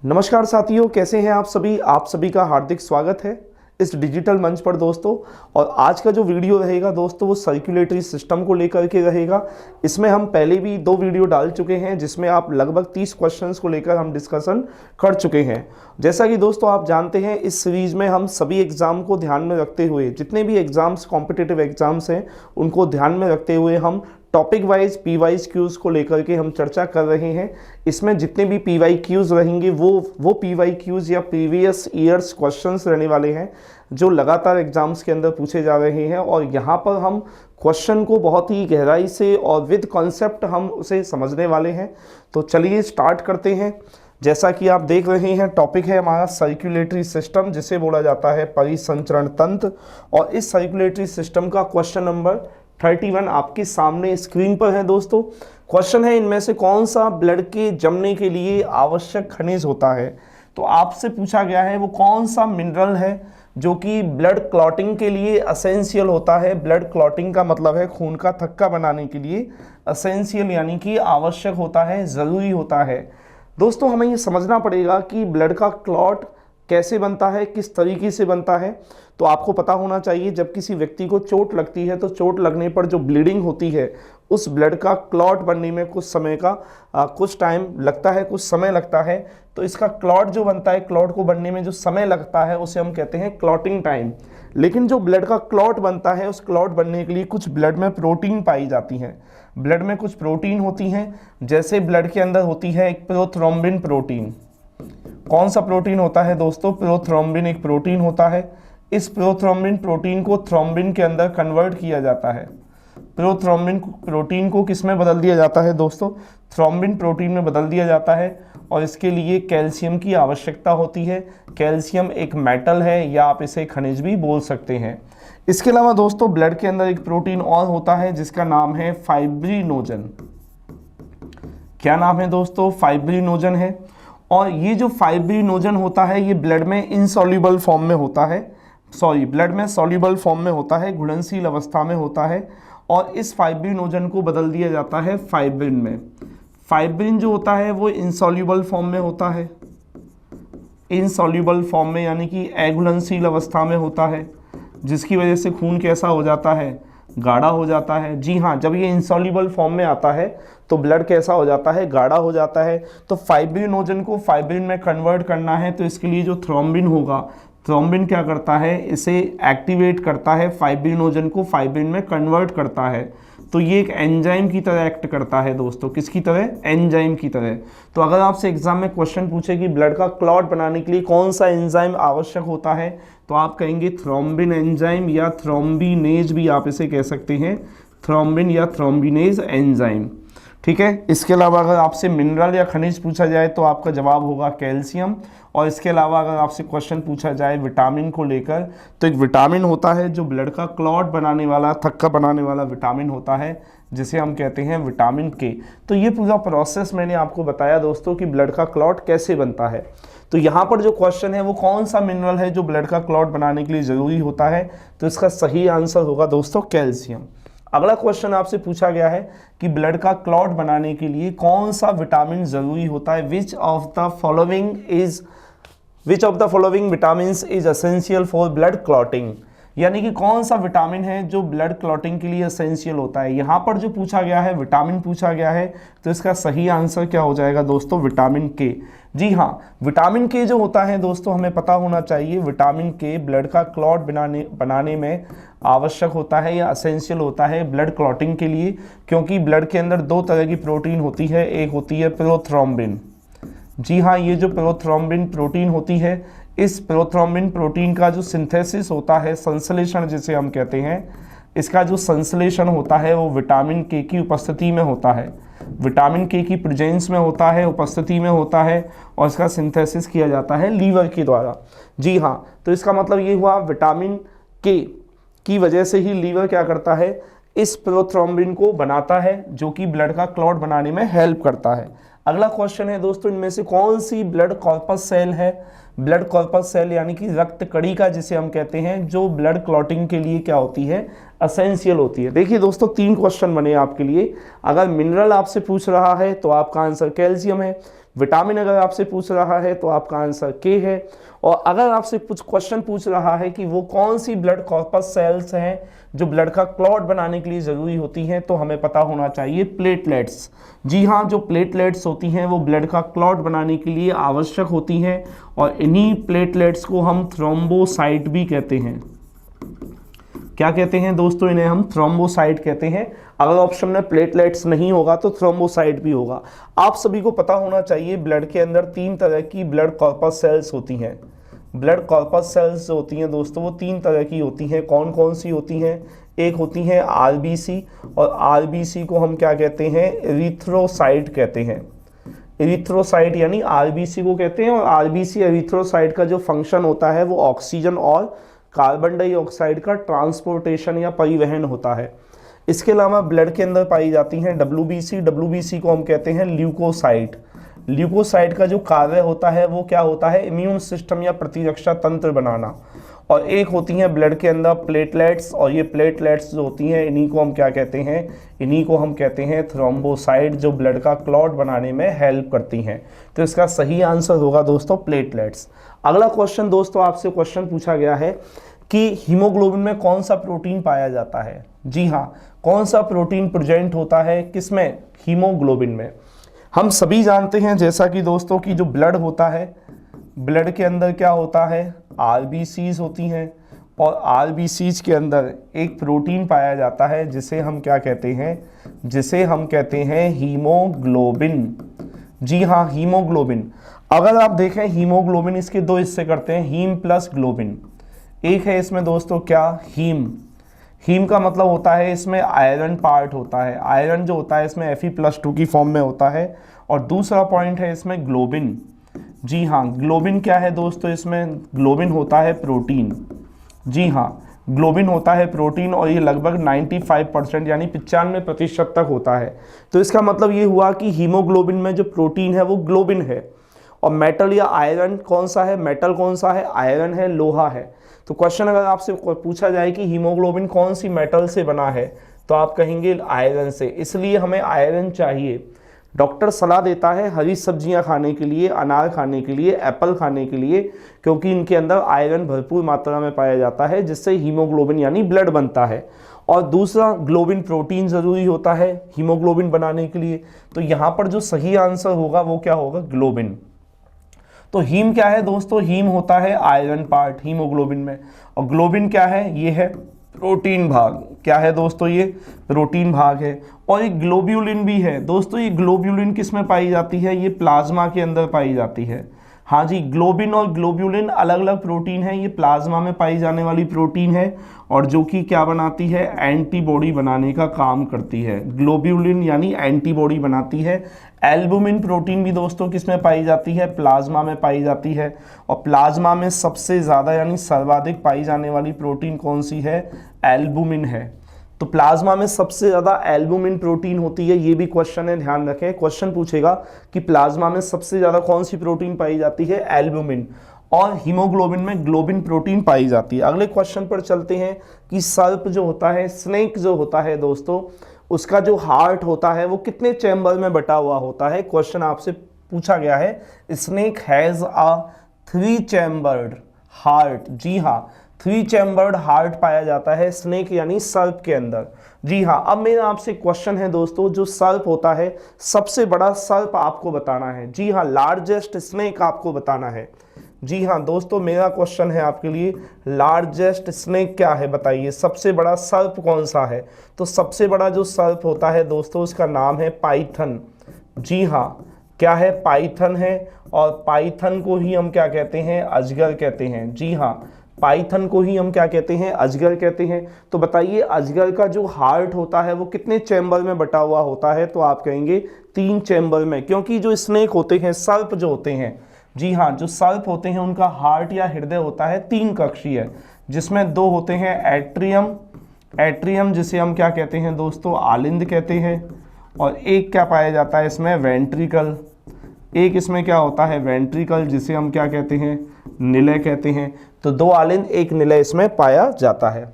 नमस्कार साथियों, कैसे हैं आप सभी का हार्दिक स्वागत है इस डिजिटल मंच पर दोस्तों। और आज का जो वीडियो रहेगा दोस्तों वो सर्कुलेटरी सिस्टम को लेकर के रहेगा। इसमें हम पहले भी 2 वीडियो डाल चुके हैं जिसमें आप लगभग 30 क्वेश्चंस को लेकर हम डिस्कशन कर चुके हैं। जैसा कि दोस्तों आप जानते हैं, इस सीरीज में हम सभी एग्ज़ाम को ध्यान में रखते हुए, जितने भी एग्ज़ाम्स कॉम्पिटिटिव एग्ज़ाम्स हैं उनको ध्यान में रखते हुए हम topic wise P Y Qs को लेकर के हम चर्चा कर रहे हैं। इसमें जितने भी पी वाई क्यूज़ रहेंगे वो पी वाई क्यूज़ या प्रीवियस ईयर्स क्वेश्चंस रहने वाले हैं जो लगातार एग्जाम्स के अंदर पूछे जा रहे हैं। और यहाँ पर हम क्वेश्चन को बहुत ही गहराई से और विद कॉन्सेप्ट हम उसे समझने वाले हैं। तो चलिए स्टार्ट करते हैं। जैसा कि आप देख रहे हैं, टॉपिक है हमारा सर्कुलेटरी सिस्टम, जिसे बोला जाता है परिसंचरण तंत्र। और इस सर्कुलेटरी सिस्टम का क्वेश्चन नंबर 31 आपके सामने स्क्रीन पर है दोस्तों। क्वेश्चन है, इनमें से कौन सा ब्लड के जमने के लिए आवश्यक खनिज होता है। तो आपसे पूछा गया है वो कौन सा मिनरल है जो कि ब्लड क्लॉटिंग के लिए असेंशियल होता है। ब्लड क्लॉटिंग का मतलब है खून का थक्का बनाने के लिए असेंशियल यानी कि आवश्यक होता है, ज़रूरी होता है। दोस्तों हमें ये समझना पड़ेगा कि ब्लड का क्लॉट कैसे बनता है, किस तरीके से बनता है। तो आपको पता होना चाहिए, जब किसी व्यक्ति को चोट लगती है तो चोट लगने पर जो ब्लीडिंग होती है उस ब्लड का क्लॉट बनने में कुछ टाइम लगता है, कुछ समय लगता है। तो इसका क्लॉट जो बनता है, क्लॉट को बनने में जो समय लगता है उसे हम कहते हैं क्लॉटिंग टाइम। लेकिन जो ब्लड का क्लॉट बनता है, उस क्लॉट बनने के लिए कुछ ब्लड में प्रोटीन पाई जाती हैं। ब्लड में कुछ प्रोटीन होती हैं, जैसे ब्लड के अंदर होती है एक प्रोथ्रोम्बिन प्रोटीन। कौन सा प्रोटीन होता है दोस्तों? प्रोथ्रोम्बिन एक प्रोटीन होता है। इस प्रोथ्रोम्बिन प्रोटीन को थ्रोम्बिन के अंदर कन्वर्ट किया जाता है। प्रोथ्रोम्बिन प्रोटीन को किस में बदल दिया जाता है दोस्तों? थ्रोम्बिन प्रोटीन में बदल दिया जाता है। और इसके लिए कैल्शियम की आवश्यकता होती है। कैल्शियम एक मेटल है या आप इसे खनिज भी बोल सकते हैं। इसके अलावा दोस्तों ब्लड के अंदर एक प्रोटीन और होता है जिसका नाम है फाइब्रिनोजन। क्या नाम है दोस्तों? फाइब्रिनोजन है। और ये जो फाइब्रिनोजन होता है ये ब्लड में इनसॉल्युबल फॉर्म में होता है, ब्लड में सॉल्युबल फॉर्म में होता है, घुलनशील अवस्था में होता है। और इस फाइब्रिनोजन को बदल दिया जाता है फाइब्रिन में। फाइब्रिन जो होता है वो इनसॉल्युबल फॉर्म में होता है, इनसॉल्युबल फॉर्म में यानी कि अघुलनशील अवस्था में होता है, जिसकी वजह से खून कैसा हो जाता है? गाढ़ा हो जाता है। जी हाँ, जब ये इनसॉल्युबल फॉर्म में आता है तो ब्लड कैसा हो जाता है? गाढ़ा हो जाता है। तो फाइब्रिनोजन को फाइब्रिन में कन्वर्ट करना है तो इसके लिए जो थ्रोम्बिन होगा, थ्रोम्बिन क्या करता है? इसे एक्टिवेट करता है, फाइब्रिनोजन को फाइब्रिन में कन्वर्ट करता है। तो ये एक एंजाइम की तरह एक्ट करता है दोस्तों। किसकी तरह? एंजाइम की तरह। तो अगर आपसे एग्जाम में क्वेश्चन पूछे कि ब्लड का क्लॉट बनाने के लिए कौन सा एंजाइम आवश्यक होता है, तो आप कहेंगे थ्रोम्बिन एंजाइम या थ्रोम्बिनेज भी आप इसे कह सकते हैं, थ्रोम्बिन या थ्रोम्बिनेज एंजाइम। ठीक है। इसके अलावा अगर आपसे मिनरल या खनिज पूछा जाए तो आपका जवाब होगा कैल्शियम। और इसके अलावा अगर आपसे क्वेश्चन पूछा जाए विटामिन को लेकर, तो एक विटामिन होता है जो ब्लड का क्लॉट बनाने वाला, थक्का बनाने वाला विटामिन होता है, जिसे हम कहते हैं विटामिन के। तो ये पूरा प्रोसेस मैंने आपको बताया दोस्तों कि ब्लड का क्लॉट कैसे बनता है। तो यहाँ पर जो क्वेश्चन है वो कौन सा मिनरल है जो ब्लड का क्लॉट बनाने के लिए ज़रूरी होता है, तो इसका सही आंसर होगा दोस्तों कैल्शियम। अगला क्वेश्चन आपसे पूछा गया है कि ब्लड का क्लॉट बनाने के लिए कौन सा विटामिन ज़रूरी होता है। Which of the following vitamins is essential for blood clotting, यानी कि कौन सा विटामिन है जो ब्लड क्लॉटिंग के लिए एसेंशियल होता है। यहाँ पर जो पूछा गया है विटामिन पूछा गया है, तो इसका सही आंसर क्या हो जाएगा दोस्तों? विटामिन के। जी हाँ, विटामिन के जो होता है दोस्तों हमें पता होना चाहिए, विटामिन के ब्लड का क्लॉट बनाने में आवश्यक होता है या एसेंशियल होता है ब्लड क्लॉटिंग के लिए। क्योंकि ब्लड के अंदर 2 तरह की प्रोटीन होती है, एक होती है प्रोथ्रोम्बिन। जी हाँ, ये जो प्रोथ्रोम्बिन प्रोटीन होती है, इस प्रोथ्रोम्बिन प्रोटीन का जो सिंथेसिस होता है, संश्लेषण जिसे हम कहते हैं, इसका जो संश्लेषण होता है वो विटामिन के की उपस्थिति में होता है, विटामिन के की प्रेजेंस में होता है, उपस्थिति में होता है। और इसका सिंथेसिस किया जाता है लीवर के द्वारा। जी हाँ, तो इसका मतलब ये हुआ विटामिन के की वजह से ही लीवर क्या करता है? इस प्रोथ्रोम्बिन को बनाता है, जो कि ब्लड का क्लॉट बनाने में हेल्प करता है। अगला क्वेश्चन है दोस्तों, इनमें से कौन सी ब्लड कॉर्पस सेल है? ब्लड कॉर्पस सेल यानी कि रक्त कणिका जिसे हम कहते हैं, जो ब्लड क्लॉटिंग के लिए क्या होती है? असेंशियल होती है। देखिए दोस्तों 3 क्वेश्चन बने आपके लिए। अगर मिनरल आपसे पूछ रहा है तो आपका आंसर कैल्शियम है। विटामिन अगर आपसे पूछ रहा है तो आपका आंसर के है। और अगर आपसे कुछ क्वेश्चन पूछ रहा है कि वो कौन सी ब्लड कॉर्पस सेल्स हैं जो ब्लड का क्लॉट बनाने के लिए ज़रूरी होती हैं, तो हमें पता होना चाहिए प्लेटलेट्स। जी हाँ, जो प्लेटलेट्स होती हैं वो ब्लड का क्लॉट बनाने के लिए आवश्यक होती हैं, और इन्हीं प्लेटलेट्स को हम थ्रोम्बोसाइट भी कहते हैं। क्या कहते हैं दोस्तों? इन्हें हम थ्रोम्बोसाइट कहते हैं। अगर ऑप्शन में प्लेटलेट्स नहीं होगा तो थ्रोम्बोसाइट भी होगा। आप सभी को पता होना चाहिए ब्लड के अंदर 3 तरह की ब्लड कॉर्पस सेल्स होती हैं। ब्लड कॉर्पस सेल्स जो होती हैं दोस्तों वो 3 तरह की होती हैं। कौन कौन सी होती हैं? एक होती हैं आरबीसी, और आरबीसी को हम क्या कहते हैं? एरिथ्रोसाइट कहते हैं। एरिथ्रोसाइट यानी आरबीसी को कहते हैं। और आरबीसी एरिथ्रोसाइट का जो फंक्शन होता है वो ऑक्सीजन और कार्बन डाइऑक्साइड का ट्रांसपोर्टेशन या परिवहन होता है। इसके अलावा ब्लड के अंदर पाई जाती हैं डब्ल्यूबीसी। डब्ल्यूबीसी को हम कहते हैं ल्यूकोसाइट। ल्यूकोसाइट का जो कार्य होता है वो क्या होता है? इम्यून सिस्टम या प्रतिरक्षा तंत्र बनाना। और एक होती हैं ब्लड के अंदर प्लेटलेट्स, और ये प्लेटलेट्स जो होती हैं इन्हीं को हम क्या कहते हैं? इन्हीं को हम कहते हैं थ्रोम्बोसाइट, जो ब्लड का क्लॉट बनाने में हेल्प करती हैं। तो इसका सही आंसर होगा दोस्तों प्लेटलेट्स। अगला क्वेश्चन दोस्तों, आपसे क्वेश्चन पूछा गया है कि हीमोग्लोबिन में कौन सा प्रोटीन पाया जाता है? जी हाँ, कौन सा प्रोटीन प्रेजेंट होता है किसमें? हीमोग्लोबिन में। हम सभी जानते हैं जैसा कि दोस्तों कि जो ब्लड होता है, ब्लड के अंदर क्या होता है? आरबीसीज होती हैं, और आरबीसीज के अंदर एक प्रोटीन पाया जाता है जिसे हम क्या कहते हैं? जिसे हम कहते हैं हीमोग्लोबिन। जी हाँ, हीमोग्लोबिन। अगर आप देखें हीमोग्लोबिन इसके 2 हिस्से करते हैं, हीम प्लस ग्लोबिन। एक है इसमें दोस्तों क्या? हीम। हीम का मतलब होता है इसमें आयरन पार्ट होता है। आयरन जो होता है इसमें Fe+2 की फॉर्म में होता है। और दूसरा पॉइंट है इसमें ग्लोबिन। जी हाँ, ग्लोबिन क्या है दोस्तों? इसमें ग्लोबिन होता है प्रोटीन। जी हाँ, ग्लोबिन होता है प्रोटीन, और ये लगभग 95% यानी 95% तक होता है। तो इसका मतलब ये हुआ कि हीमोग्लोबिन में जो प्रोटीन है वो ग्लोबिन है। और मेटल या आयरन कौन सा है? मेटल कौन सा है? आयरन है, लोहा है। तो क्वेश्चन अगर आपसे पूछा जाए कि हीमोग्लोबिन कौन सी मेटल से बना है, तो आप कहेंगे आयरन से। इसलिए हमें आयरन चाहिए। डॉक्टर सलाह देता है हरी सब्जियां खाने के लिए, अनार खाने के लिए, एप्पल खाने के लिए, क्योंकि इनके अंदर आयरन भरपूर मात्रा में पाया जाता है, जिससे हीमोग्लोबिन यानी ब्लड बनता है। और दूसरा, ग्लोबिन प्रोटीन ज़रूरी होता है हीमोग्लोबिन बनाने के लिए। तो यहाँ पर जो सही आंसर होगा वो क्या होगा? ग्लोबिन। तो हीम क्या है दोस्तों? हीम होता है आयरन पार्ट हीमोग्लोबिन में। और ग्लोबिन क्या है? ये है प्रोटीन भाग। क्या है दोस्तों? ये प्रोटीन भाग है। और एक ग्लोब्यूलिन भी है दोस्तों। ये ग्लोब्यूलिन किस में पाई जाती है? ये प्लाज्मा के अंदर पाई जाती है। हाँ जी, ग्लोबिन और ग्लोब्यूलिन अलग अलग प्रोटीन है। ये प्लाज्मा में पाई जाने वाली प्रोटीन है, और जो कि क्या बनाती है? एंटीबॉडी बनाने का काम करती है। ग्लोब्यूलिन यानी एंटीबॉडी बनाती है। एल्बुमिन प्रोटीन भी दोस्तों किस में पाई जाती है? प्लाज्मा में पाई जाती है। और प्लाज्मा में सबसे ज़्यादा यानी सर्वाधिक पाई जाने वाली प्रोटीन कौन सी है? एल्बुमिन है। तो प्लाज्मा में सबसे ज़्यादा एल्बुमिन प्रोटीन होती है। ये भी क्वेश्चन है, ध्यान रखें। क्वेश्चन पूछेगा कि प्लाज्मा में सबसे ज़्यादा कौन सी प्रोटीन पाई जाती है? एल्बुमिन। और हीमोग्लोबिन में ग्लोबिन प्रोटीन पाई जाती है। अगले क्वेश्चन पर चलते हैं कि सर्प जो होता है, स्नेक जो होता है दोस्तों, उसका जो हार्ट होता है वो कितने चैम्बर में बटा हुआ होता है? क्वेश्चन आपसे पूछा गया है। Snake has a 3 chambered heart. जी हाँ, 3 चैम्बर्ड हार्ट पाया जाता है स्नेक यानी सर्प के अंदर। जी हाँ, अब मेरा आपसे क्वेश्चन है दोस्तों, जो सर्प होता है, सबसे बड़ा सर्प आपको बताना है। जी हाँ, लार्जेस्ट स्नेक आपको बताना है। जी हाँ दोस्तों, मेरा क्वेश्चन है आपके लिए, लार्जेस्ट स्नेक क्या है बताइए? सबसे बड़ा सर्प कौन सा है? तो सबसे बड़ा जो सर्प होता है दोस्तों उसका नाम है पाइथन। जी हाँ, क्या है? पाइथन है। और पाइथन को ही हम क्या कहते हैं? अजगर कहते हैं। जी हाँ, पाइथन को ही हम क्या कहते हैं? अजगर कहते हैं। तो बताइए अजगर का जो हार्ट होता है वो कितने चैम्बर में बटा हुआ होता है? तो आप कहेंगे 3 चैम्बर में, क्योंकि जो स्नेक होते हैं, सर्प जो होते हैं, जी हाँ, जो सर्प होते हैं उनका हार्ट या हृदय होता है 3 कक्षीय, जिसमें 2 होते हैं एट्रियम जिसे हम क्या कहते हैं दोस्तों? आलिंद कहते हैं। और एक क्या पाया जाता है इसमें? वेंट्रिकल। एक इसमें क्या होता है? वेंट्रिकल, जिसे हम क्या कहते हैं? निलय कहते हैं। तो 2 आलिंद 1 निलय इसमें पाया जाता है।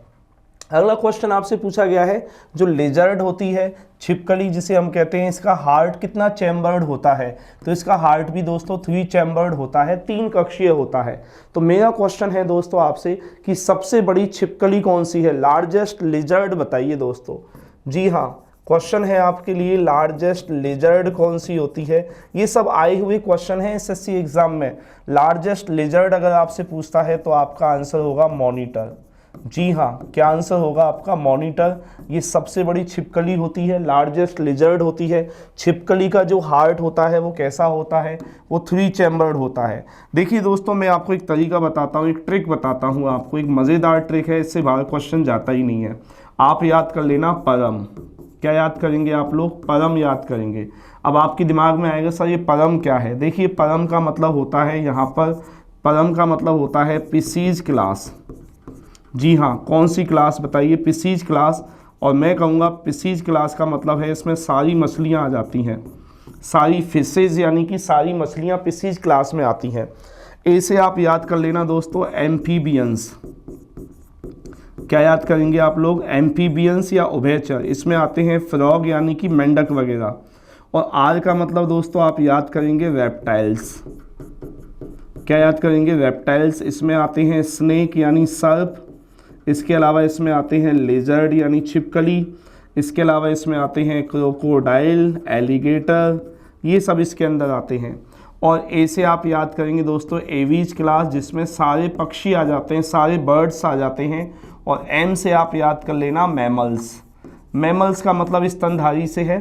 अगला क्वेश्चन आपसे पूछा गया है, जो लिजर्ड होती है, छिपकली जिसे हम कहते हैं, इसका हार्ट कितना चैम्बर्ड होता है? तो इसका हार्ट भी दोस्तों 3 चैम्बर्ड होता है, 3 कक्षीय होता है। तो मेरा क्वेश्चन है दोस्तों आपसे कि सबसे बड़ी छिपकली कौन सी है? लार्जेस्ट लिजर्ड बताइए दोस्तों। जी हाँ, क्वेश्चन है आपके लिए, लार्जेस्ट लिजर्ड कौन सी होती है? ये सब आए हुए क्वेश्चन हैं एसएससी एग्जाम में। लार्जेस्ट लिजर्ड अगर आपसे पूछता है तो आपका आंसर होगा मॉनिटर। जी हाँ, क्या आंसर होगा आपका? मॉनिटर। ये सबसे बड़ी छिपकली होती है, लार्जेस्ट लिजर्ड होती है। छिपकली का जो हार्ट होता है वो कैसा होता है? वो 3 चैम्बर्ड होता है। देखिए दोस्तों, मैं आपको एक तरीका बताता हूँ, एक ट्रिक बताता हूँ आपको, एक मज़ेदार ट्रिक है, इससे बाहर क्वेश्चन जाता ही नहीं है। आप याद कर लेना परम। क्या याद करेंगे आप लोग? परम याद करेंगे। अब आपके दिमाग में आएगा सर ये परम क्या है? देखिए, परम का मतलब होता है, यहाँ पर परम का मतलब होता है प्रीसीज क्लास। जी हाँ, कौन सी क्लास बताइए? प्रीसीज क्लास। और मैं कहूँगा प्रीसीज क्लास का मतलब है इसमें सारी मछलियाँ आ जाती हैं, सारी फिशेज, यानी कि सारी मछलियाँ प्रीसीज क्लास में आती हैं। ए से आप याद कर लेना दोस्तों एम्फीबियंस। क्या याद करेंगे आप लोग? एम्फीबियंस या उभयचर। इसमें आते हैं फ्रॉग यानी कि मेंढक वगैरह। और आर का मतलब दोस्तों आप याद करेंगे रेप्टाइल्स। क्या याद करेंगे? रेप्टाइल्स। इसमें आते हैं स्नेक यानी सर्प। इसके अलावा इसमें आते हैं लेजर्ड यानी छिपकली। इसके अलावा इसमें आते हैं क्रोकोडाइल, एलिगेटर, ये सब इसके अंदर आते हैं। और ए से आप याद करेंगे दोस्तों एवीज क्लास, जिसमें सारे पक्षी आ जाते हैं, सारे बर्ड्स आ जाते हैं। और एम से आप याद कर लेना मैमल्स। मैमल्स का मतलब स्तनधारी से है।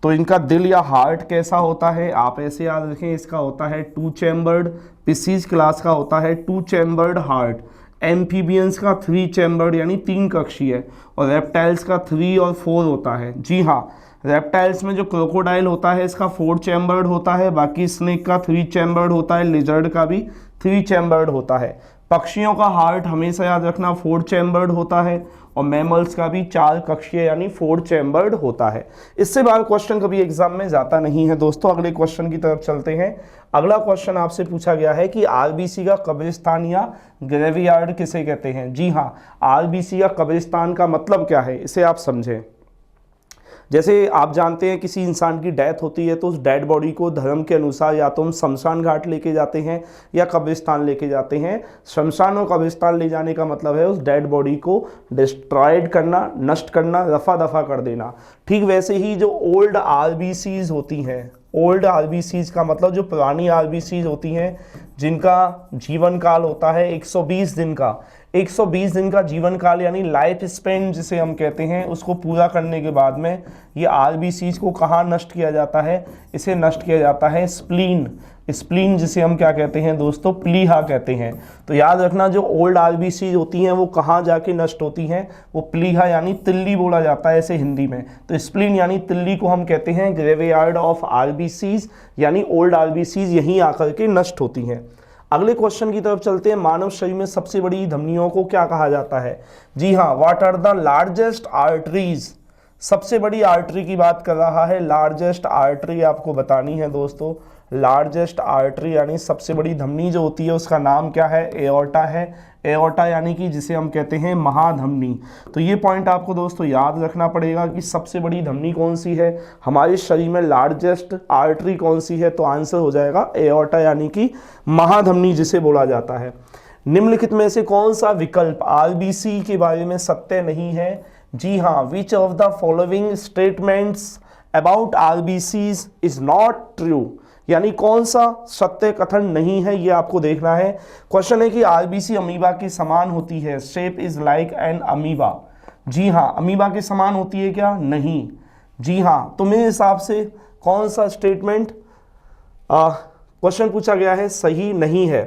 तो इनका दिल या हार्ट कैसा होता है? आप ऐसे याद रखें, इसका होता है 2 चैम्बर्ड। प्रीसीज क्लास का होता है 2 चैम्बर्ड हार्ट। एम्फीबियंस का 3 चैम्बर्ड यानी 3 कक्षीय। और रेप्टाइल्स का 3 और 4 होता है। जी हाँ, रेप्टाइल्स में जो क्रोकोडाइल होता है इसका 4 चैम्बर्ड होता है, बाकी स्नेक का 3 चैम्बर्ड होता है, लिजर्ड का भी 3 चैम्बर्ड होता है। पक्षियों का हार्ट हमेशा याद रखना 4 चैम्बर्ड होता है। और मैमल्स का भी 4 कक्षीय यानी 4 चैम्बर्ड होता है। इससे बाहर क्वेश्चन कभी एग्जाम में जाता नहीं है दोस्तों। अगले क्वेश्चन की तरफ चलते हैं। अगला क्वेश्चन आपसे पूछा गया है कि आरबीसी का कब्रिस्तान या ग्रेवयार्ड किसे कहते हैं? जी हाँ, आरबीसी का कब्रिस्तान का मतलब क्या है, इसे आप समझें। जैसे आप जानते हैं किसी इंसान की डेथ होती है तो उस डेड बॉडी को धर्म के अनुसार या तो हम शमशान घाट लेके जाते हैं या कब्रिस्तान लेके जाते हैं। शमशान और कब्रिस्तान ले जाने का मतलब है उस डेड बॉडी को डिस्ट्रॉयड करना, नष्ट करना, रफा दफा कर देना। ठीक वैसे ही जो ओल्ड आरबीसीज होती हैं, ओल्ड आरबीसीज का मतलब जो पुरानी आरबीसीज होती हैं जिनका जीवन काल होता है 120 दिन का, 120 दिन का जीवन काल यानी लाइफ स्पेन जिसे हम कहते हैं, उसको पूरा करने के बाद में ये आरबीसीज को कहाँ नष्ट किया जाता है? इसे नष्ट किया जाता है स्प्लीन। स्प्लीन जिसे हम क्या कहते हैं दोस्तों? प्लीहा कहते हैं। तो याद रखना जो ओल्ड आरबीसीज होती हैं वो कहाँ जाके नष्ट होती हैं? वो प्लीहा यानी तिल्ली बोला जाता है ऐसे हिंदी में। तो स्प्लीन यानी तिल्ली को हम कहते हैं ग्रेवयार्ड ऑफ आरबीसीज, यानी ओल्ड आरबीसीज यहीं आकर के नष्ट होती हैं। अगले क्वेश्चन की तरफ चलते हैं। मानव शरीर में सबसे बड़ी धमनियों को क्या कहा जाता है? जी हाँ, what are the largest arteries? सबसे बड़ी आर्टरी की बात कर रहा है। लार्जेस्ट आर्टरी आपको बतानी है दोस्तों। लार्जेस्ट आर्टरी यानी सबसे बड़ी धमनी जो होती है उसका नाम क्या है? एओर्टा है। एओर्टा यानी कि जिसे हम कहते हैं महाधमनी। तो ये पॉइंट आपको दोस्तों याद रखना पड़ेगा कि सबसे बड़ी धमनी कौन सी है, हमारे शरीर में लार्जेस्ट आर्टरी कौन सी है। तो आंसर हो जाएगा एओर्टा यानी कि महाधमनी जिसे बोला जाता है। निम्नलिखित में से कौन सा विकल्प आरबीसी के बारे में सत्य नहीं है? जी हाँ, which of the following statements about RBCs is not true? यानी कौन सा सत्य कथन नहीं है, ये आपको देखना है। क्वेश्चन है कि आरबीसी अमीबा के समान होती है। Shape is like an amoeba. जी हाँ, अमीबा के समान होती है क्या? नहीं। जी हाँ, तो मेरे हिसाब से कौन सा स्टेटमेंट क्वेश्चन पूछा गया है सही नहीं है?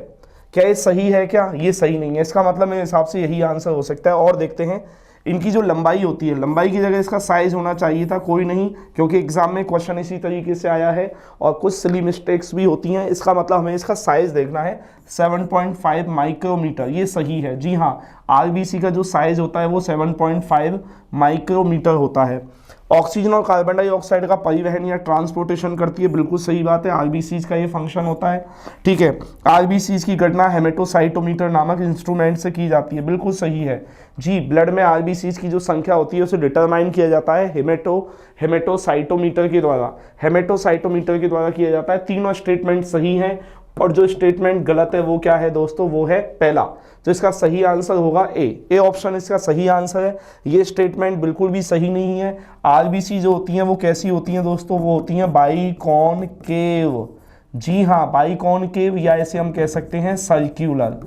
क्या ये सही है? क्या ये सही नहीं है? इसका मतलब मेरे हिसाब से यही आंसर हो सकता है। और देखते हैं इनकी जो लंबाई होती है, लंबाई की जगह इसका साइज होना चाहिए था, कोई नहीं, क्योंकि एग्जाम में क्वेश्चन इसी तरीके से आया है और कुछ सिली मिस्टेक्स भी होती हैं। इसका मतलब हमें इसका साइज देखना है। 7.5 माइक्रोमीटर, ये सही है। जी हाँ, आरबीसी का जो साइज होता है वो 7.5 माइक्रोमीटर होता है। ऑक्सीजन और कार्बन डाइऑक्साइड का परिवहन या ट्रांसपोर्टेशन करती है, बिल्कुल सही बात है, आरबीसीज का ये फंक्शन होता है। ठीक है, आरबीसीज की गणना हेमेटोसाइटोमीटर नामक इंस्ट्रूमेंट से की जाती है, बिल्कुल सही है जी। ब्लड में आरबीसीज की जो संख्या होती है उसे डिटरमाइन किया जाता है हेमेटोसाइटोमीटर के द्वारा, हेमेटोसाइटोमीटर के द्वारा किया जाता है। तीनों स्टेटमेंट सही हैं और जो स्टेटमेंट गलत है वो क्या है दोस्तों, वो है पहला। तो इसका सही आंसर होगा ए ऑप्शन इसका सही आंसर है। ये स्टेटमेंट बिल्कुल भी सही नहीं है। आरबीसी जो होती हैं वो कैसी होती हैं दोस्तों, वो होती हैं बाइकॉनकेव। जी हाँ, बाइकॉनकेव या इसे हम कह सकते हैं सर्क्यूलर।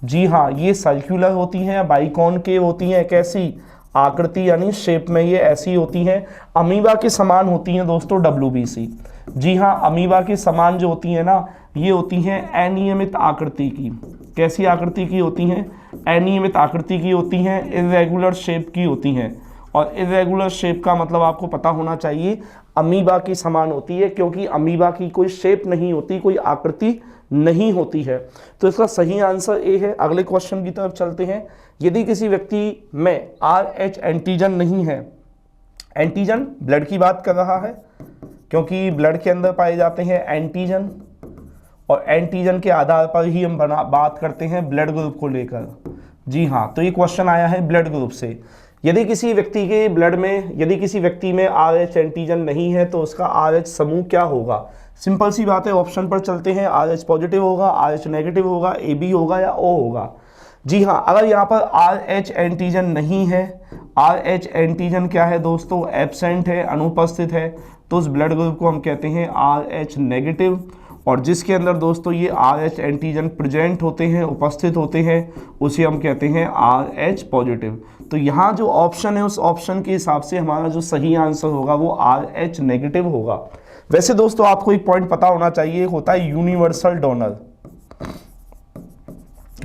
जी हाँ, ये सर्क्यूलर होती हैं, बाइकॉनकेव होती हैं, कैसी आकृति यानी शेप में ये ऐसी होती हैं। अमीबा के समान होती हैं दोस्तों WBC। जी हाँ, अमीबा के समान जो होती हैं ना, ये होती हैं अनियमित आकृति की। कैसी आकृति की होती हैं, अनियमित आकृति की होती हैं, इरेगुलर शेप की होती हैं। और इरेगुलर शेप का मतलब आपको पता होना चाहिए अमीबा के समान होती है, क्योंकि अमीबा की कोई शेप नहीं होती, कोई आकृति नहीं होती है। तो इसका सही आंसर ए है। अगले क्वेश्चन की तरफ चलते हैं। यदि किसी व्यक्ति में RH एंटीजन नहीं है, एंटीजन ब्लड की बात कर रहा है क्योंकि ब्लड के अंदर पाए जाते हैं एंटीजन, और एंटीजन के आधार पर ही हम बात करते हैं ब्लड ग्रुप को लेकर। जी हाँ, तो ये क्वेश्चन आया है ब्लड ग्रुप से। यदि किसी व्यक्ति के ब्लड में, यदि किसी व्यक्ति में RH एंटीजन नहीं है तो उसका RH समूह क्या होगा। सिंपल सी बात है, ऑप्शन पर चलते हैं। RH पॉजिटिव होगा, RH नेगेटिव होगा, AB होगा या O होगा। जी हाँ, अगर यहाँ पर RH एंटीजन नहीं है, RH एंटीजन क्या है दोस्तों, एब्सेंट है, अनुपस्थित है, तो उस ब्लड ग्रुप को हम कहते हैं RH नेगेटिव। और जिसके अंदर दोस्तों ये RH एंटीजन प्रेजेंट होते हैं, उपस्थित होते हैं, उसे हम कहते हैं RH पॉजिटिव। तो यहाँ जो ऑप्शन है उस ऑप्शन के हिसाब से हमारा जो सही आंसर होगा वो RH नेगेटिव होगा। वैसे दोस्तों आपको एक पॉइंट पता होना चाहिए, होता है universal donor.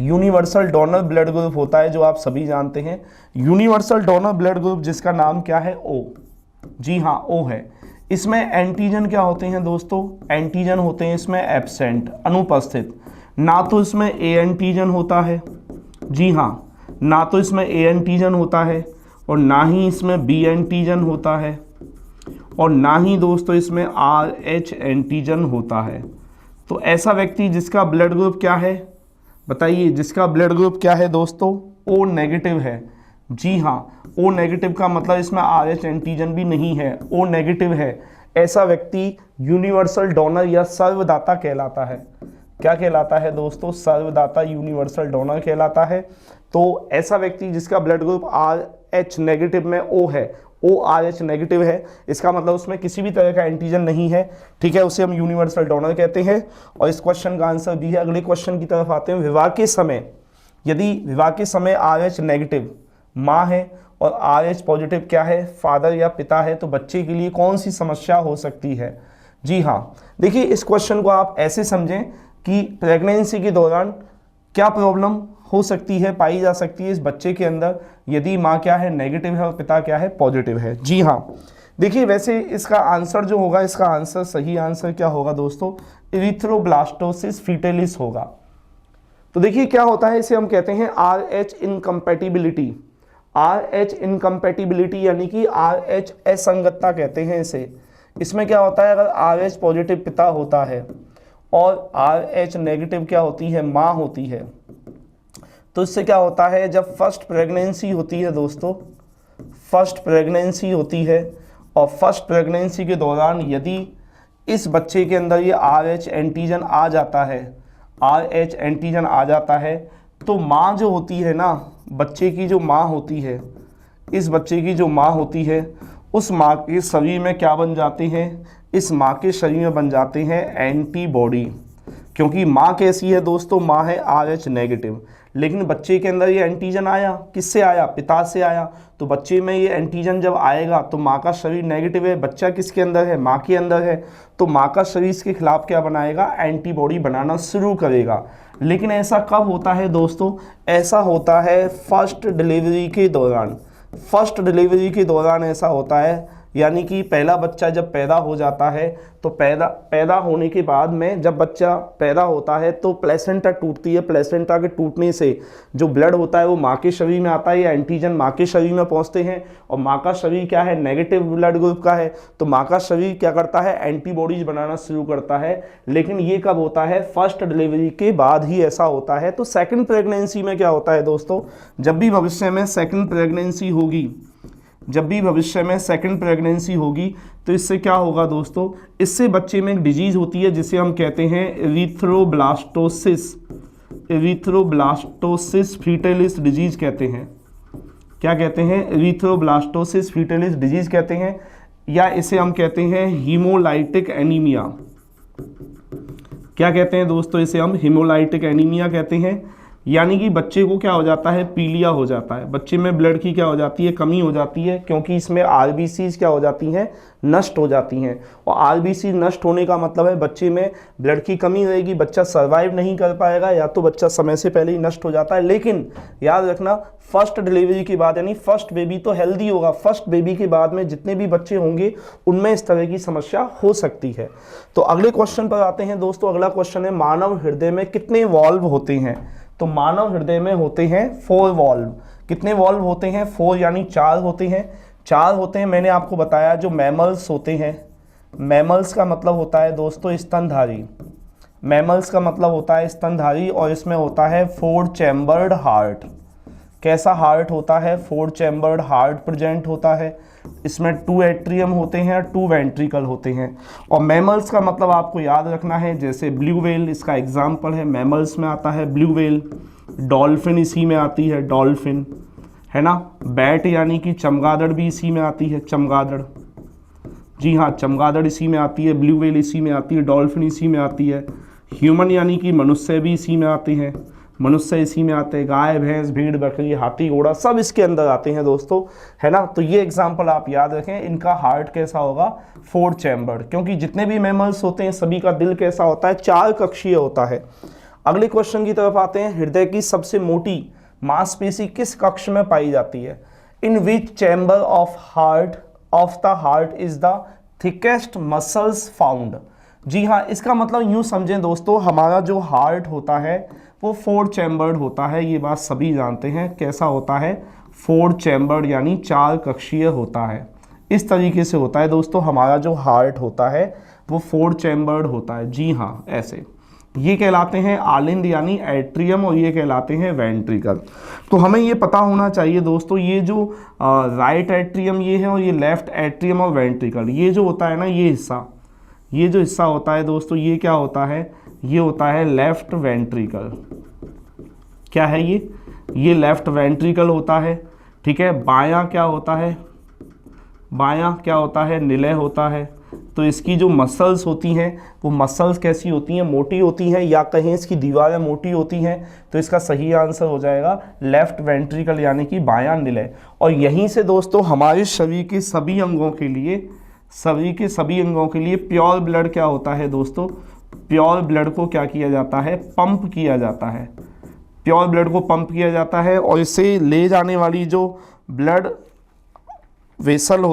Universal donor blood group होता है जो आप सभी जानते हैं। यूनिवर्सल डोनर ब्लड ग्रुप जिसका नाम क्या है, O। जी हाँ, O है। इसमें एंटीजन क्या होते हैं दोस्तों, एंटीजन होते हैं इसमें एब्सेंट, अनुपस्थित। ना तो इसमें A एंटीजन होता है, जी हाँ, ना तो इसमें A एंटीजन होता है, और ना ही इसमें B एंटीजन होता है, और ना ही दोस्तों इसमें RH एंटीजन होता है। तो ऐसा व्यक्ति जिसका ब्लड ग्रुप क्या है, बताइए, जिसका ब्लड ग्रुप क्या है दोस्तों, O नेगेटिव है। जी हाँ, O नेगेटिव का मतलब इसमें RH एंटीजन भी नहीं है, O नेगेटिव है। ऐसा व्यक्ति यूनिवर्सल डोनर या सर्वदाता कहलाता है। क्या कहलाता है दोस्तों, सर्वदाता यूनिवर्सल डोनर कहलाता है। तो ऐसा व्यक्ति जिसका ब्लड ग्रुप RH नेगेटिव में O है, ORH नेगेटिव है, इसका मतलब उसमें किसी भी तरह का एंटीजन नहीं है, ठीक है, उसे हम यूनिवर्सल डोनर कहते हैं। और इस क्वेश्चन का आंसर भी है। अगले क्वेश्चन की तरफ आते हैं। विवाह के समय, यदि विवाह के समय RH नेगेटिव माँ है और RH पॉजिटिव क्या है, फादर या पिता है, तो बच्चे के लिए कौन सी समस्या हो सकती है। जी हाँ, देखिए इस क्वेश्चन को आप ऐसे समझें कि प्रेगनेंसी के दौरान क्या प्रॉब्लम हो सकती है, पाई जा सकती है इस बच्चे के अंदर, यदि माँ क्या है, नेगेटिव है और पिता क्या है, पॉजिटिव है। जी हाँ, देखिए वैसे इसका आंसर जो होगा, इसका आंसर, सही आंसर क्या होगा दोस्तों, इरिथ्रोब्लास्टोसिस फीटेलिस होगा। तो देखिए क्या होता है, इसे हम कहते हैं RH इनकम्पैटिबिलिटी। RH इनकम्पैटिबिलिटी यानी कि RH असंगतता कहते हैं इसे। इसमें क्या होता है, अगर RH पॉजिटिव पिता होता है और RH नेगेटिव क्या होती है, माँ होती है, तो इससे क्या होता है, जब फर्स्ट प्रेगनेंसी होती है दोस्तों, फर्स्ट प्रेगनेंसी होती है, और फर्स्ट प्रेगनेंसी के दौरान यदि इस बच्चे के अंदर ये RH एंटीजन आ जाता है, RH एंटीजन आ जाता है, तो माँ जो होती है ना, बच्चे की जो माँ होती है, इस बच्चे की जो माँ होती है, उस माँ के शरीर में क्या बन जाते हैं, इस माँ के शरीर में बन जाते हैं एंटीबॉडी। क्योंकि माँ कैसी है दोस्तों, माँ है RH नेगेटिव, लेकिन बच्चे के अंदर ये एंटीजन आया, किससे आया, पिता से आया। तो बच्चे में ये एंटीजन जब आएगा तो माँ का शरीर नेगेटिव है, बच्चा किसके अंदर है, माँ के अंदर है, तो माँ का शरीर इसके खिलाफ क्या बनाएगा, एंटीबॉडी बनाना शुरू करेगा। लेकिन ऐसा कब होता है दोस्तों, ऐसा होता है फर्स्ट डिलीवरी के दौरान। फर्स्ट डिलीवरी के दौरान ऐसा होता है यानी कि पहला बच्चा जब पैदा हो जाता है तो पैदा होने के बाद में जब बच्चा पैदा होता है तो प्लेसेंटा टूटती है। प्लेसेंटा के टूटने से जो ब्लड होता है वो माँ के शरीर में आता है, या एंटीजन माँ के शरीर में पहुँचते हैं, और माँ का शरीर क्या है, नेगेटिव ब्लड ग्रुप का है, तो माँ का शरीर क्या करता है, एंटीबॉडीज बनाना शुरू करता है। लेकिन ये कब होता है, फर्स्ट डिलीवरी के बाद ही ऐसा होता है। तो सेकंड प्रेगनेंसी में क्या होता है दोस्तों, जब भी भविष्य में सेकंड प्रेगनेंसी होगी तो इससे क्या होगा दोस्तों, इससे बच्चे में एक डिजीज होती है जिसे हम कहते हैं एरिथ्रोब्लास्टोसिस फीटलिस डिजीज कहते हैं। क्या कहते हैं, एरिथ्रोब्लास्टोसिस फीटलिस डिजीज कहते हैं, या इसे हम कहते हैं हीमोलाइटिक एनीमिया। क्या कहते हैं दोस्तों, इसे हम हीमोलाइटिक एनीमिया कहते हैं। यानी कि बच्चे को क्या हो जाता है, पीलिया हो जाता है, बच्चे में ब्लड की क्या हो जाती है, कमी हो जाती है, क्योंकि इसमें आरबीसीज क्या हो जाती हैं, नष्ट हो जाती हैं। और आरबीसी नष्ट होने का मतलब है बच्चे में ब्लड की कमी रहेगी, बच्चा सर्वाइव नहीं कर पाएगा, या तो बच्चा समय से पहले ही नष्ट हो जाता है। लेकिन याद रखना, फर्स्ट डिलीवरी के बाद, यानी फर्स्ट बेबी तो हेल्दी होगा, फर्स्ट बेबी के बाद में जितने भी बच्चे होंगे उनमें इस तरह की समस्या हो सकती है। तो अगले क्वेश्चन पर आते हैं दोस्तों। अगला क्वेश्चन है, मानव हृदय में कितने वॉल्व होते हैं। तो मानव हृदय में होते हैं 4 वॉल्व। कितने वॉल्व होते हैं, 4 यानी 4 होते हैं। 4 होते हैं, मैंने आपको बताया जो मैमल्स होते हैं, मैमल्स का मतलब होता है दोस्तों स्तनधारी, मैमल्स का मतलब होता है स्तनधारी, और इसमें होता है 4 चैम्बर्ड हार्ट। कैसा हार्ट होता है, 4 चैम्बर्ड हार्ट प्रेजेंट होता है। इसमें 2 एट्रियम होते हैं, 2 वेंट्रिकल होते हैं। और मैमल्स का मतलब आपको याद रखना है, जैसे ब्लू व्हेल इसका एग्जाम्पल है, मैमल्स में आता है ब्लू व्हेल। डॉल्फिन इसी में आती है, डॉल्फिन है ना। बैट यानी कि चमगादड़ भी इसी में आती है, चमगादड़, जी हाँ चमगादड़ इसी में आती है, ब्लू व्हेल इसी में आती है, डॉल्फिन इसी में आती है। ह्यूमन यानी कि मनुष्य भी इसी में आते हैं, मनुष्य इसी में आते हैं, गाय भैंस भेड़ बकरी हाथी घोड़ा सब इसके अंदर आते हैं दोस्तों, है ना। तो ये एग्जाम्पल आप याद रखें। इनका हार्ट कैसा होगा, 4 चैम्बर्ड, क्योंकि जितने भी मैमल्स होते हैं सभी का दिल कैसा होता है, 4 कक्षीय होता है। अगले क्वेश्चन की तरफ आते हैं, हृदय की सबसे मोटी मांसपेशी किस कक्ष में पाई जाती है। In which chamber of the heart is the thickest muscles found. जी हाँ, इसका मतलब यूं समझें दोस्तों, हमारा जो हार्ट होता है वो 4 चैम्बर्ड होता है, ये बात सभी जानते हैं। कैसा होता है, 4 चैम्बर्ड यानी 4 कक्षीय होता है। इस तरीके से होता है दोस्तों, हमारा जो हार्ट होता है वो 4 चैम्बर्ड होता है। जी हाँ, ऐसे ये कहलाते हैं आलिंद यानी एट्रियम, और ये कहलाते हैं वेंट्रिकल। तो हमें ये पता होना चाहिए दोस्तों, ये जो राइट एट्रियम ये है, और ये लेफ्ट एट्रियम और वेंट्रिकल, ये जो होता है ना, ये जो हिस्सा होता है दोस्तों, ये क्या होता है, ये होता है लेफ्ट वेंट्रिकल। क्या है ये लेफ्ट वेंट्रिकल होता है, ठीक है। बायां क्या होता है, निलय होता है। तो इसकी जो मसल्स होती हैं वो मसल्स कैसी होती हैं, मोटी होती हैं, या कहें इसकी दीवारें मोटी होती हैं। तो इसका सही आंसर हो जाएगा लेफ्ट वेंट्रिकल यानी कि बायां निलय। और यहीं से दोस्तों हमारे शरीर के सभी अंगों के लिए प्योर ब्लड क्या होता है दोस्तों, प्योर ब्लड को क्या किया जाता है, पंप किया जाता है। प्योर ब्लड को पंप किया जाता है, और इसे ले जाने वाली जो ब्लड वेसल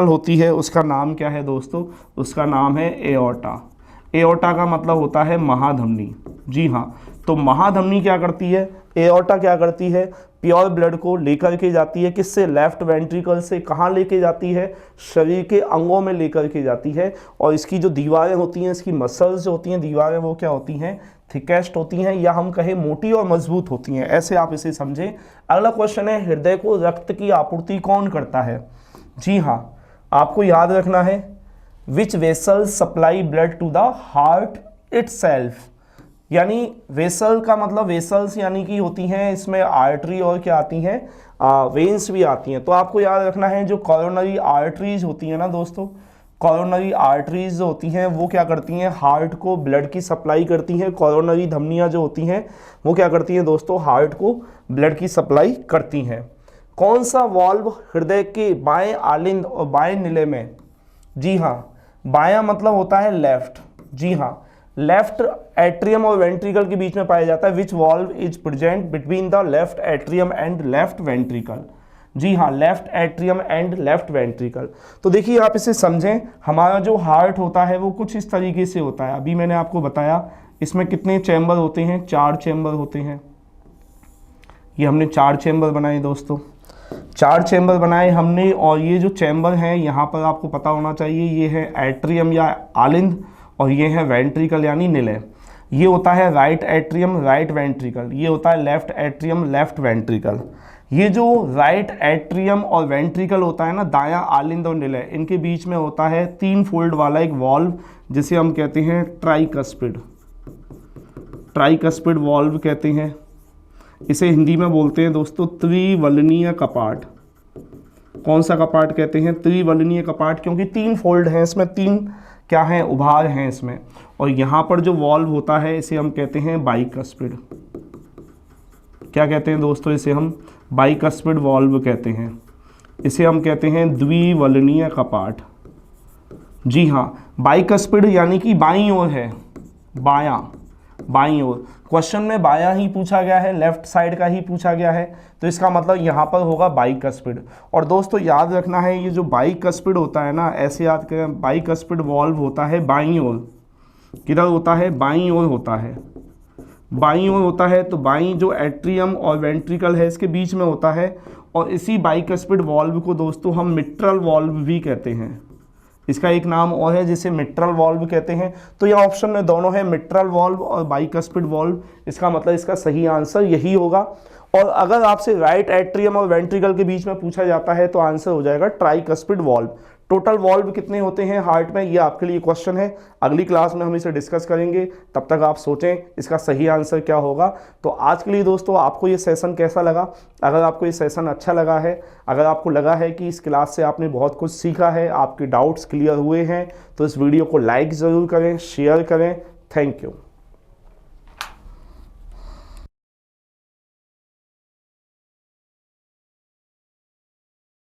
होती है, उसका नाम क्या है दोस्तों, उसका नाम है एओर्टा। एओर्टा का मतलब होता है महाधमनी। जी हाँ, तो महाधमनी क्या करती है, एओर्टा क्या करती है, प्योर ब्लड को लेकर के जाती है, किससे, लेफ्ट वेंट्रिकल से। कहाँ लेके जाती है, शरीर के अंगों में लेकर के जाती है। और इसकी जो दीवारें होती हैं, इसकी मसल्स जो होती हैं, दीवारें वो क्या होती हैं, थिकेस्ट होती हैं, या हम कहें मोटी और मजबूत होती हैं, ऐसे आप इसे समझें। अगला क्वेश्चन है, हृदय को रक्त की आपूर्ति कौन करता है। जी हाँ, आपको याद रखना है, which vessels supply blood to the heart itself. यानी वेसल का मतलब, वेसल्स यानी कि होती हैं इसमें आर्टरी और क्या आती हैं, वेन्स भी आती हैं। तो आपको याद रखना है, जो कोरोनरी आर्टरीज होती हैं ना दोस्तों, कोरोनरी आर्टरीज जो होती हैं वो क्या करती हैं, हार्ट को ब्लड की सप्लाई करती हैं। कोरोनरी धमनियाँ जो होती हैं वो क्या करती हैं दोस्तों, हार्ट को ब्लड की सप्लाई करती हैं। कौन सा वाल्व हृदय के बाएं आलिंद और बाएं निलय में, जी हाँ, बायां मतलब होता है लेफ्ट, जी हाँ, लेफ्ट एट्रियम और वेंट्रिकल के बीच में पाया जाता है। Which valve is present between the left atrium and left ventricle. जी हाँ, left atrium and left ventricle. तो देखिए आप इसे समझें, हमारा जो हार्ट होता है वो कुछ इस तरीके से होता है। अभी मैंने आपको बताया इसमें कितने चैम्बर होते हैं, 4 चैम्बर होते हैं। ये हमने 4 चैम्बर बनाए दोस्तों, 4 चैम्बर बनाए हमने। और ये जो चैम्बर हैं यहाँ पर आपको पता होना चाहिए, ये है एट्रियम या आलिंद, और ये है वेंट्रिकल यानी निलय। ये होता है राइट एट्रियम राइट वेंट्रिकल, ये होता है लेफ्ट एट्रियम लेफ्ट वेंट्रिकल। ये जो राइट एट्रियम और वेंट्रिकल होता है ना, दायां आलिंद और निलय, इनके बीच में होता है 3 फोल्ड वाला एक वॉल्व, जिसे हम कहते हैं ट्राइकस्पिड। ट्राइकस्पिड वॉल्व कहते हैं इसे, हिंदी में बोलते हैं दोस्तों त्रिवलनीय कपाट। कौन सा कपाट कहते हैं? त्रिवलनीय कपाट, क्योंकि 3 फोल्ड हैं इसमें, 3 क्या हैं, उभार हैं इसमें। और यहाँ पर जो वॉल्व होता है इसे हम कहते हैं बाइकस्पिड। क्या कहते हैं दोस्तों? इसे हम बाइकस्पिड वॉल्व कहते हैं। इसे हम कहते हैं द्विवलनीय कपाट। जी हाँ, बाइकस्पिड यानी कि बाईं ओर है, बायां, बाईं ओर। क्वेश्चन में बायां ही पूछा गया है, लेफ्ट साइड का ही पूछा गया है, तो इसका मतलब यहाँ पर होगा बाइकस्पिड। और दोस्तों याद रखना है, ये जो बाइकस्पिड होता है ना, ऐसे याद करें, बाइकस्पिड वॉल्व होता है बाईं ओर। किधर होता है? बाईं ओर होता है, बाईं ओर होता है। तो बाईं जो एट्रियम और वेंट्रिकल है इसके बीच में होता है। और इसी बाइकस्पिड वॉल्व को दोस्तों हम मिट्रल वॉल्व भी कहते हैं। इसका एक नाम और है जिसे मिट्रल वॉल्व कहते हैं। तो यह ऑप्शन में दोनों है, मिट्रल वॉल्व और बाइकस्पिड वॉल्व। इसका मतलब इसका सही आंसर यही होगा। और अगर आपसे राइट एट्रियम और वेंट्रिकल के बीच में पूछा जाता है तो आंसर हो जाएगा ट्राइकस्पिड वॉल्व। टोटल वॉल्व कितने होते हैं हार्ट में, ये आपके लिए क्वेश्चन है। अगली क्लास में हम इसे डिस्कस करेंगे, तब तक आप सोचें इसका सही आंसर क्या होगा। तो आज के लिए दोस्तों आपको ये सेशन कैसा लगा? अगर आपको ये सेशन अच्छा लगा है, अगर आपको लगा है कि इस क्लास से आपने बहुत कुछ सीखा है, आपके डाउट्स क्लियर हुए हैं, तो इस वीडियो को लाइक ज़रूर करें, शेयर करें। Thank you.